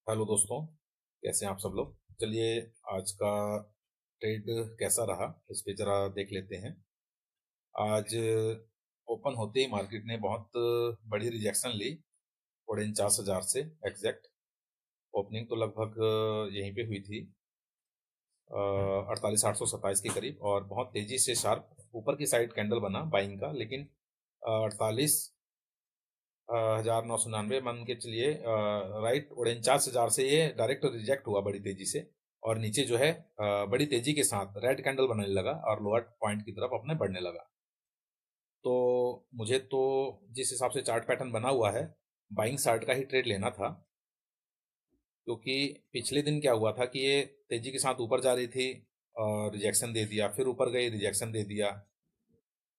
Hello दोस्तों, कैसे हैं आप सब लोग। चलिए, आज का ट्रेड कैसा रहा इस पे ज़रा देख लेते हैं। आज ओपन होते ही मार्केट ने बहुत बड़ी रिजेक्शन ली 49,000 से एग्जैक्ट। ओपनिंग तो लगभग यहीं पे हुई थी 48,827 के करीब, और बहुत तेज़ी से शार्प ऊपर की साइड कैंडल बना बाइंग का, लेकिन 48,999 मान के चलिए, राइट 49,000 से ये डायरेक्ट रिजेक्ट हुआ बड़ी तेजी से, और नीचे जो है बड़ी तेजी के साथ रेड कैंडल बनने लगा और लोअर पॉइंट की तरफ अपने बढ़ने लगा। तो मुझे तो जिस हिसाब से चार्ट पैटर्न बना हुआ है, बाइंग साइड का ही ट्रेड लेना था, क्योंकि पिछले दिन क्या हुआ था कि ये तेजी के साथ ऊपर जा रही थी और रिजेक्शन दे दिया, फिर ऊपर गई रिजेक्शन दे दिया,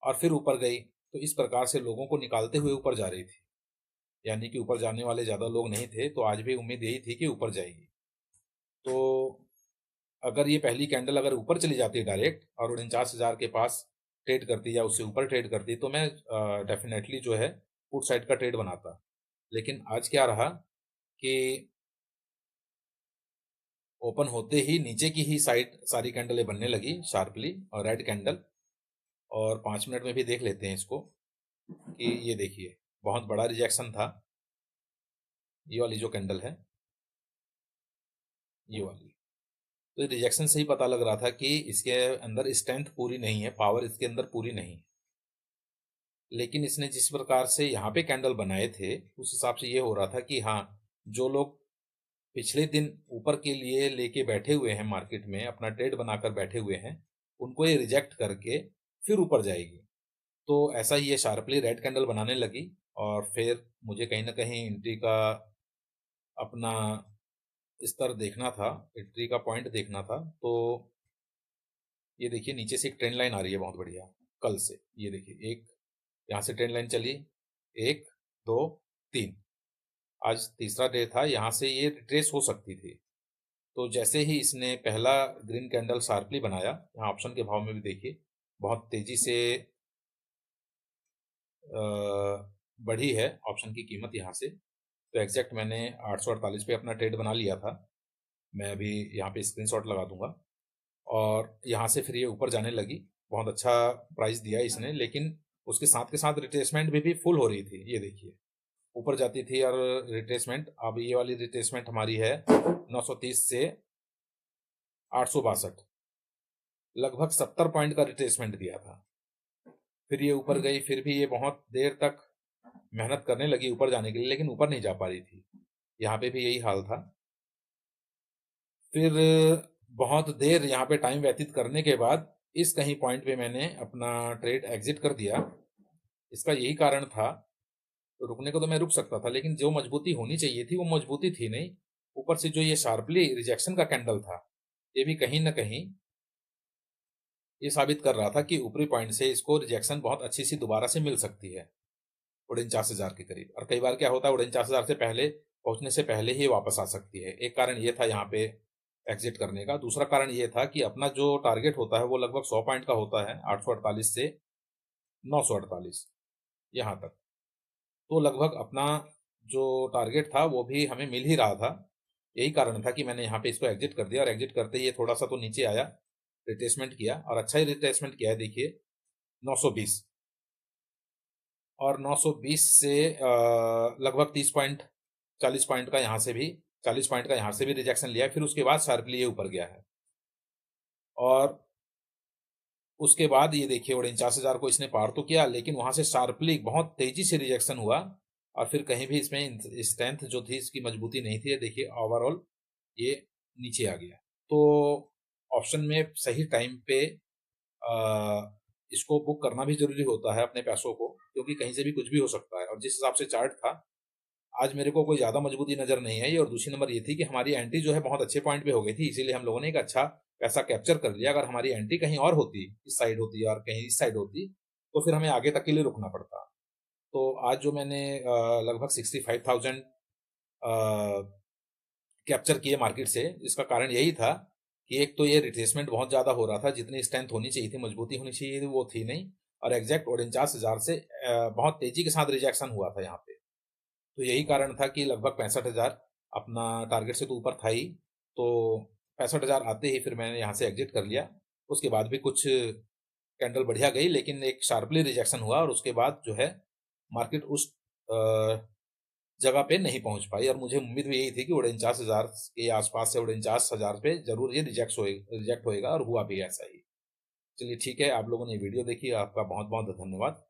और फिर ऊपर गई। तो इस प्रकार से लोगों को निकालते हुए ऊपर जा रही थी, यानी कि ऊपर जाने वाले ज़्यादा लोग नहीं थे, तो आज भी उम्मीद यही थी कि ऊपर जाएगी। तो अगर ये पहली कैंडल अगर ऊपर चली जाती डायरेक्ट और 49,000 के पास ट्रेड करती या उससे ऊपर ट्रेड करती, तो मैं डेफिनेटली जो है पुट साइड का ट्रेड बनाता। लेकिन आज क्या रहा कि ओपन होते ही नीचे की ही साइड सारी कैंडलें बनने लगी शार्पली और रेड कैंडल। और 5 मिनट में भी देख लेते हैं इसको कि ये देखिए, बहुत बड़ा रिजेक्शन था। ये वाली जो कैंडल है, ये वाली, तो रिजेक्शन से ही पता लग रहा था कि इसके अंदर स्ट्रेंथ पूरी नहीं है, पावर इसके अंदर पूरी नहीं है। लेकिन इसने जिस प्रकार से यहाँ पे कैंडल बनाए थे, उस हिसाब से ये हो रहा था कि हाँ, जो लोग पिछले दिन ऊपर के लिए लेके बैठे हुए हैं मार्केट में, अपना ट्रेड बनाकर बैठे हुए हैं, उनको ये रिजेक्ट करके फिर ऊपर जाएगी। तो ऐसा ही ये शार्पली रेड कैंडल बनाने लगी, और फिर मुझे कहीं ना कहीं एंट्री का अपना स्तर देखना था, एंट्री का पॉइंट देखना था। तो ये देखिए, नीचे से एक ट्रेंड लाइन आ रही है बहुत बढ़िया कल से। ये देखिए, एक यहाँ से ट्रेंड लाइन चली, एक, दो, तीन, आज तीसरा डे था, यहाँ से ये रिट्रेस हो सकती थी। तो जैसे ही इसने पहला ग्रीन कैंडल शार्पली बनाया, यहाँ ऑप्शन के भाव में भी देखिए बहुत तेजी से बढ़ी है ऑप्शन की कीमत यहाँ से। तो एग्जैक्ट मैंने 848 पे अपना ट्रेड बना लिया था। मैं अभी यहाँ पे स्क्रीनशॉट लगा दूंगा। और यहाँ से फिर ये ऊपर जाने लगी, बहुत अच्छा प्राइस दिया इसने, लेकिन उसके साथ के साथ रिट्रेसमेंट भी फुल हो रही थी। ये देखिए, ऊपर जाती थी और रिट्रेसमेंट, अब ये वाली रिट्रेसमेंट हमारी है 930 से 862, लगभग 70 पॉइंट का रिट्रेसमेंट दिया था। फिर ये ऊपर गई, फिर भी ये बहुत देर तक मेहनत करने लगी ऊपर जाने के लिए, लेकिन ऊपर नहीं जा पा रही थी। यहाँ पे भी यही हाल था। फिर बहुत देर यहाँ पे टाइम व्यतीत करने के बाद इस कहीं पॉइंट पे मैंने अपना ट्रेड एग्जिट कर दिया। इसका यही कारण था, तो रुकने को तो मैं रुक सकता था, लेकिन जो मजबूती होनी चाहिए थी वो मजबूती थी नहीं। ऊपर से जो ये शार्पली रिजेक्शन का कैंडल था, ये भी कहीं ना कहीं ये साबित कर रहा था कि ऊपरी पॉइंट से इसको रिजेक्शन बहुत अच्छी सी दोबारा से मिल सकती है 49,000 के करीब। और कई बार क्या होता है, 49,000 से पहले पहुंचने से पहले ही वापस आ सकती है। एक कारण ये था यहाँ पे एग्जिट करने का। दूसरा कारण ये था कि अपना जो टारगेट होता है वो लगभग 100 पॉइंट का होता है, 848 से 948 यहाँ तक। तो लगभग अपना जो टारगेट था वो भी हमें मिल ही रहा था। यही कारण था कि मैंने यहाँ पे इसको एग्जिट कर दिया, और एग्जिट करते ही ये थोड़ा सा तो नीचे आया, रिट्रेसमेंट किया, और अच्छा ही रिट्रेसमेंट किया है। देखिए 920, और 920 से लगभग 30 पॉइंट, 40 पॉइंट का यहाँ से भी, 40 पॉइंट का यहाँ से भी रिजेक्शन लिया है। फिर उसके बाद शार्पली ये ऊपर गया है, और उसके बाद ये देखिए 49,000 को इसने पार तो किया, लेकिन वहां से शार्पली बहुत तेजी से रिजेक्शन हुआ, और फिर कहीं भी इसमें स्ट्रेंथ जो थी, इसकी मजबूती नहीं थी। ये देखिए ओवरऑल ये नीचे आ गया। तो ऑप्शन में सही टाइम पे इसको बुक करना भी जरूरी होता है अपने पैसों को, क्योंकि कहीं से भी कुछ भी हो सकता है। और जिस हिसाब से चार्ट था, आज मेरे को कोई ज्यादा मजबूती नजर नहीं आई। और दूसरी नंबर ये थी कि हमारी एंट्री जो है बहुत अच्छे पॉइंट पे हो गई थी, इसीलिए हम लोगों ने एक अच्छा पैसा कैप्चर कर लिया। अगर हमारी एंट्री कहीं और होती, इस साइड होती और कहीं इस साइड होती, तो फिर हमें आगे तक के लिए रुकना पड़ता। तो आज जो मैंने लगभग 65,000 कैप्चर किए मार्केट से, इसका कारण यही था कि एक तो ये रिट्रेसमेंट बहुत ज्यादा हो रहा था, जितनी स्ट्रेंथ होनी चाहिए थी, मजबूती होनी चाहिए थी, वो थी नहीं। और एग्जैक्ट 49,000 से बहुत तेजी के साथ रिजेक्शन हुआ था यहाँ पे। तो यही कारण था कि लगभग 65,000 अपना टारगेट से तो ऊपर था ही, तो 65,000 आते ही फिर मैंने यहाँ से एग्ज़िट कर लिया। उसके बाद भी कुछ कैंडल बढ़िया गई, लेकिन एक शार्पली रिजेक्शन हुआ और उसके बाद जो है मार्केट उस अ, जगह पे नहीं पहुँच पाई और मुझे उम्मीद भी यही थी कि 49,000 के आस-पास से 49,000 पे ज़रूर ये रिजेक्ट होएगा और हुआ भी ऐसा ही। चलिए ठीक है, आप लोगों ने वीडियो देखी, आपका बहुत-बहुत धन्यवाद।